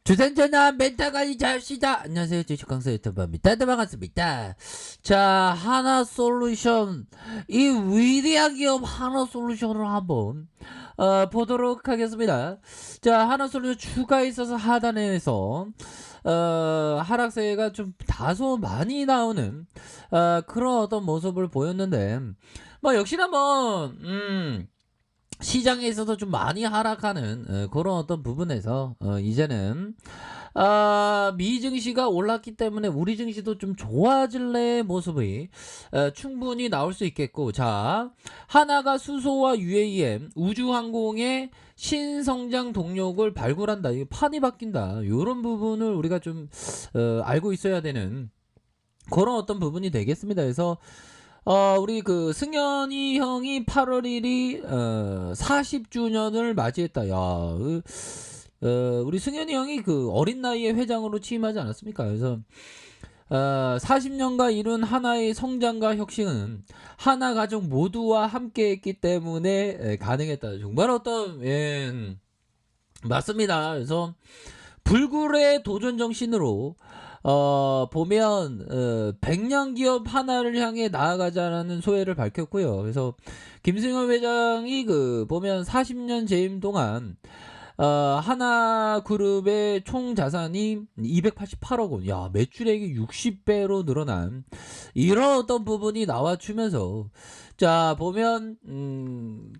주선전화 멘탈관리 잘합시다. 안녕하세요, 주식강사 유튜버입니다. 네, 반갑습니다. 자, 하나솔루션, 이 위대한 기업 하나솔루션을 한번 보도록 하겠습니다. 자, 하나솔루션 주가에 있어서 하단에서 하락세가 좀 다소 많이 나오는 그런 어떤 모습을 보였는데, 뭐 역시나 뭐 시장에 있어서 좀 많이 하락하는 그런 어떤 부분에서 이제는 미 증시가 올랐기 때문에 우리 증시도 좀 좋아질래 모습이 충분히 나올 수 있겠고, 자, 하나가 수소와 UAM 우주항공의 신성장 동력을 발굴한다, 이게 판이 바뀐다, 이런 부분을 우리가 좀 알고 있어야 되는 그런 어떤 부분이 되겠습니다. 그래서 우리 그 승현이 형이 8월 1일이 40주년을 맞이했다. 야, 우리 승현이 형이 그 어린 나이에 회장으로 취임하지 않았습니까? 그래서 40년간 이룬 하나의 성장과 혁신은 하나 가족 모두와 함께했기 때문에 가능했다. 정말 어떤 맞습니다. 그래서 불굴의 도전 정신으로 보면 백년 기업 하나를 향해 나아가자라는 소회를 밝혔고요. 그래서 김승현 회장이 그 보면 40년 재임 동안 하나그룹의 총 자산이 288억 원, 야, 매출액이 60배로 늘어난 이런 어떤 부분이 나와주면서, 자, 보면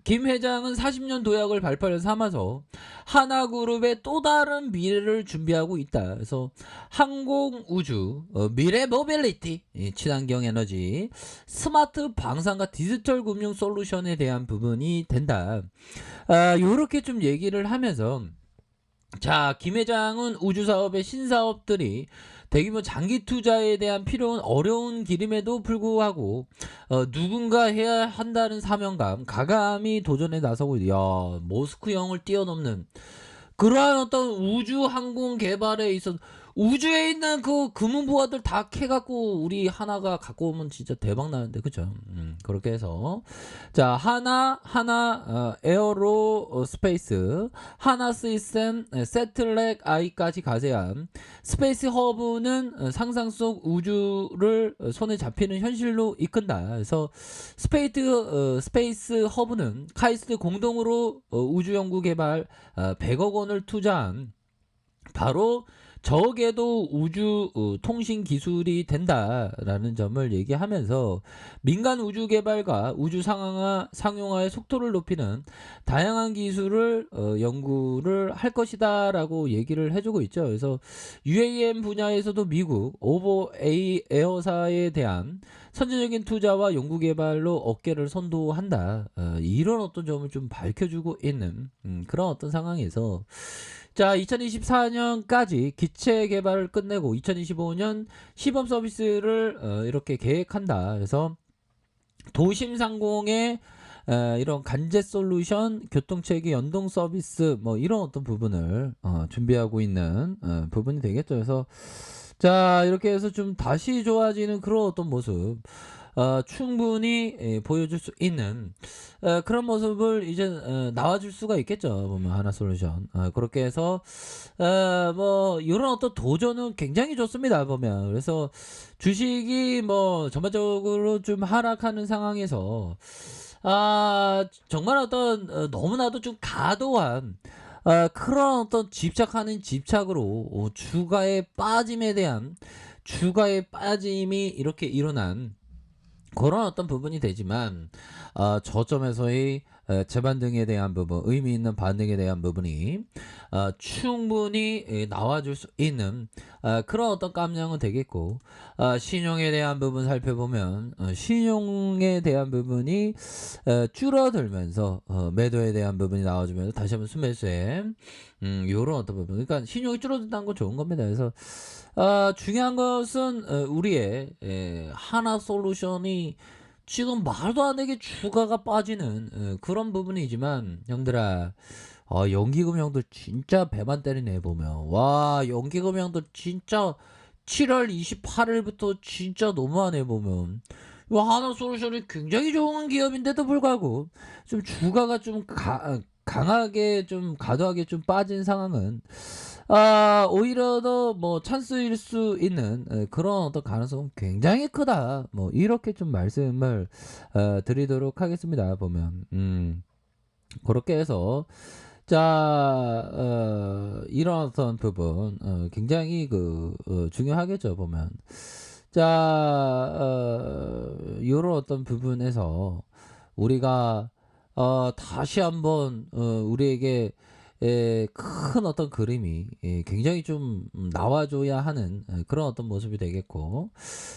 김 회장은 40년 도약을 발판을 삼아서 하나그룹의 또 다른 미래를 준비하고 있다. 그래서 항공 우주, 미래 모빌리티, 친환경 에너지, 스마트 방산과 디지털 금융 솔루션에 대한 부분이 된다. 요렇게 좀 얘기를 하면서, 자, 김 회장은 우주 사업의 신사업들이 대규모 장기 투자에 대한 필요한 어려운 길임에도 불구하고 누군가 해야 한다는 사명감, 가감히 도전에 나서고, 야, 모스크 형을 뛰어넘는 그러한 어떤 우주 항공 개발에 있어서 우주에 있는 그 금은보화들 다 캐갖고 우리 하나가 갖고 오면 진짜 대박 나는데, 그죠? 그렇게 해서, 자, 에어로 스페이스, 하나 시스템, 세틀렉 아이까지 가세한 스페이스 허브는 상상 속 우주를 손에 잡히는 현실로 이끈다. 그래서 스페이스 허브는 카이스트 공동으로 우주 연구 개발 100억 원을 투자한 바로 적에도 우주 통신 기술이 된다라는 점을 얘기하면서 민간 우주 개발과 우주 상용화의 속도를 높이는 다양한 기술을 연구를 할 것이다라고 얘기를 해주고 있죠. 그래서 UAM 분야에서도 미국 오버 에어사에 대한 선제적인 투자와 연구 개발로 어깨를 선도한다. 이런 어떤 점을 좀 밝혀주고 있는 그런 어떤 상황에서, 자, 2024년까지 기체 개발을 끝내고 2025년 시범 서비스를 이렇게 계획한다. 그래서 도심 상공의 이런 간제 솔루션, 교통체계 연동 서비스, 뭐 이런 어떤 부분을 준비하고 있는 부분이 되겠죠. 그래서, 자, 이렇게 해서 좀 다시 좋아지는 그런 어떤 모습 충분히 보여줄 수 있는 그런 모습을 이제 나와줄 수가 있겠죠. 보면 하나솔루션 그렇게 해서 뭐 이런 어떤 도전은 굉장히 좋습니다. 보면 그래서 주식이 뭐 전반적으로 좀 하락하는 상황에서 정말 어떤 너무나도 좀 과도한 그런 어떤 집착하는 집착으로 주가의 빠짐에 대한 주가의 빠짐이 이렇게 일어난 그런 어떤 부분이 되지만, 저점에서의 재반등에 대한 부분, 의미 있는 반등에 대한 부분이 충분히 나와줄 수 있는 그런 어떤 깜냥은 되겠고, 신용에 대한 부분 살펴보면 신용에 대한 부분이 줄어들면서 매도에 대한 부분이 나와주면서 다시 한번 순매수에 요런 어떤 부분, 그러니까 신용이 줄어든다는 건 좋은 겁니다. 그래서 중요한 것은 우리의 하나 솔루션이 지금 말도 안 되게 주가가 빠지는 그런 부분이지만, 형들아, 연기금 형들 진짜 배만 때리네. 보면 와, 연기금 형들 진짜 7월 28일부터 진짜 너무하네. 보면 이 하나 솔루션이 굉장히 좋은 기업인데도 불구하고 좀 주가가 좀 강하게 좀 과도하게 좀 빠진 상황은 오히려 더 뭐 찬스일 수 있는 그런 어떤 가능성은 굉장히 크다. 뭐 이렇게 좀 말씀을 드리도록 하겠습니다. 보면 그렇게 해서 자 이런 어떤 부분 굉장히 중요하겠죠. 보면 요런 어떤 부분에서 우리가 다시 한번 우리에게 큰 어떤 그림이 굉장히 좀 나와줘야 하는 그런 어떤 모습이 되겠고,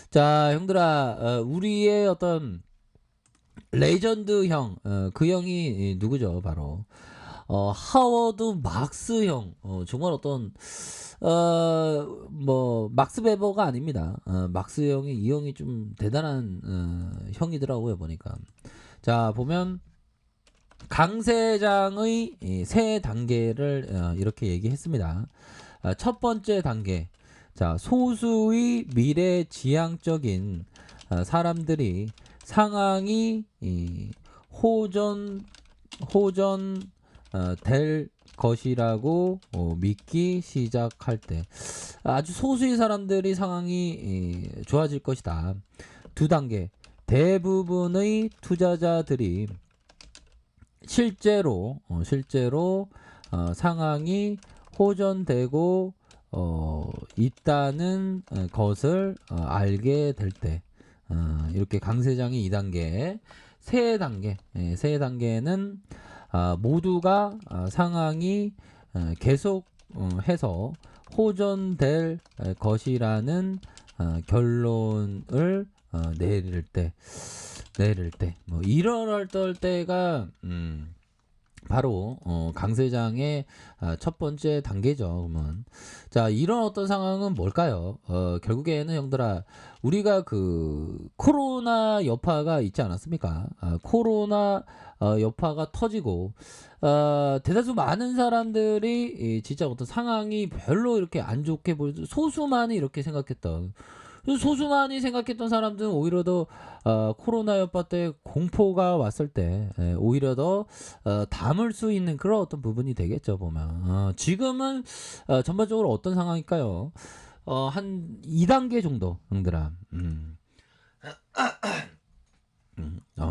자 형들아, 우리의 어떤 레전드 형, 그 형이 누구죠? 바로 하워드 막스 형. 정말 어떤 뭐 막스 베버가 아닙니다. 막스 형이, 이 형이 좀 대단한 형이더라고요 보니까. 자 보면 강세장의 세 단계를 이렇게 얘기했습니다. 첫 번째 단계, 자 소수의 미래지향적인 사람들이 상황이 호전 될 것이라고 믿기 시작할 때, 아주 소수의 사람들이 상황이 좋아질 것이다. 두 단계, 대부분의 투자자들이 실제로 상황이 호전되고 있다는 것을 알게 될 때, 이렇게 강세장이 2단계, 세 단계는 모두가 상황이 계속 해서 호전될 것이라는 결론을 내릴 때 뭐 이럴 때가 바로 강세장의 첫 번째 단계죠. 그러면 자 이런 어떤 상황은 뭘까요? 결국에는 형들아, 우리가 코로나 여파가 있지 않았습니까? 코로나 여파가 터지고 대다수 많은 사람들이 진짜 어떤 상황이 별로 이렇게 안 좋게 보여도 소수만이 이렇게 생각했던, 소수만이 생각했던 사람들은 오히려 더 코로나 여파 때 공포가 왔을 때 오히려 더 담을 수 있는 그런 어떤 부분이 되겠죠. 보면 지금은 전반적으로 어떤 상황일까요? 한 2단계 정도 형들아.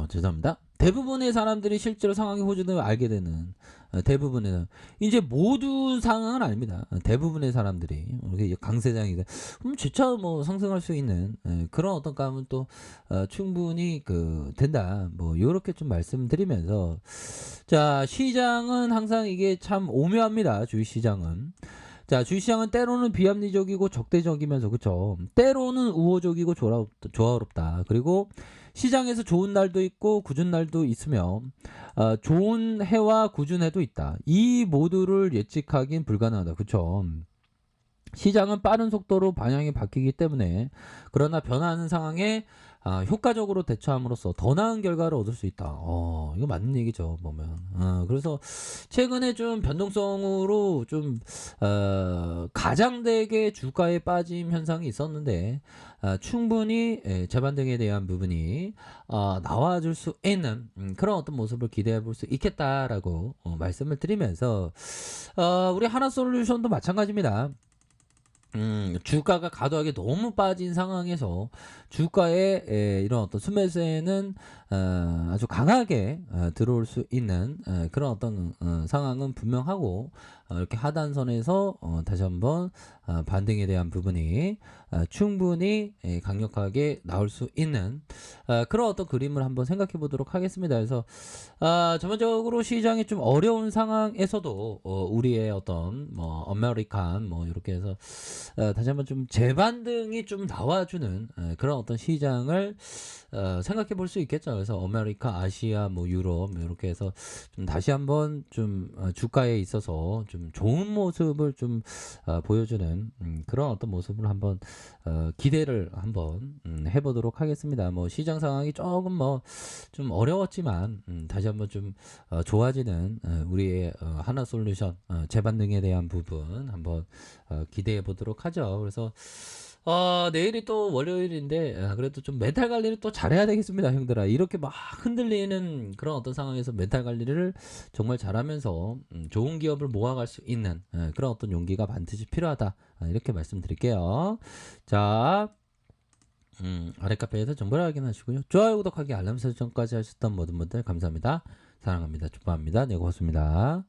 죄송합니다. 대부분의 사람들이 실제로 상황의 호전을 알게 되는, 대부분의, 이제 모든 상황은 아닙니다. 대부분의 사람들이 이렇게 강세장이 그럼 진짜 뭐 상승할 수 있는 그런 어떤 감은 또 충분히 된다. 뭐 요렇게 좀 말씀드리면서, 자 시장은 항상 이게 참 오묘합니다. 주식시장은. 자 주식시장은 때로는 비합리적이고 적대적이면서, 그쵸, 때로는 우호적이고 조화롭다. 그리고 시장에서 좋은 날도 있고 궂은 날도 있으며 좋은 해와 궂은 해도 있다. 이 모두를 예측하긴 불가능하다. 그쵸? 시장은 빠른 속도로 방향이 바뀌기 때문에, 그러나 변화하는 상황에 효과적으로 대처함으로써 더 나은 결과를 얻을 수 있다. 이거 맞는 얘기죠, 보면. 그래서 최근에 좀 변동성으로 좀 가장되게 주가에 빠짐 현상이 있었는데, 충분히 재반등에 대한 부분이 나와줄 수 있는 그런 어떤 모습을 기대해 볼 수 있겠다라고 말씀을 드리면서, 우리 하나솔루션도 마찬가지입니다. 주가가 과도하게 너무 빠진 상황에서 주가의 이런 어떤 순매수에는 아주 강하게 들어올 수 있는 그런 어떤 상황은 분명하고, 이렇게 하단선에서 다시 한번 반등에 대한 부분이 충분히 강력하게 나올 수 있는 그런 어떤 그림을 한번 생각해 보도록 하겠습니다. 그래서 전반적으로 시장이 좀 어려운 상황에서도 우리의 어떤 뭐 아메리칸 뭐 이렇게 해서 다시 한번 좀 재반등이 좀 나와주는 그런 어떤 시장을 생각해 볼 수 있겠죠. 그래서 아메리카, 아시아, 뭐 유럽 이렇게 해서 좀 다시 한번 좀 주가에 있어서 좀 좋은 모습을 좀 보여주는 그런 어떤 모습을 한번 기대를 한번 해보도록 하겠습니다. 뭐 시장 상황이 조금 뭐 좀 어려웠지만 다시 한번 좀 좋아지는 우리의 하나솔루션 재반등에 대한 부분 한번 기대해 보도록 하죠. 그래서 내일이 또 월요일인데 그래도 좀 멘탈 관리를 또 잘해야 되겠습니다, 형들아. 이렇게 막 흔들리는 그런 어떤 상황에서 멘탈 관리를 정말 잘하면서 좋은 기업을 모아갈 수 있는 그런 어떤 용기가 반드시 필요하다. 이렇게 말씀드릴게요. 자, 아래 카페에서 정보를 확인하시고요. 좋아요, 구독하기, 알람 설정까지 하셨던 모든 분들 감사합니다. 사랑합니다. 축복합니다. 네, 고맙습니다.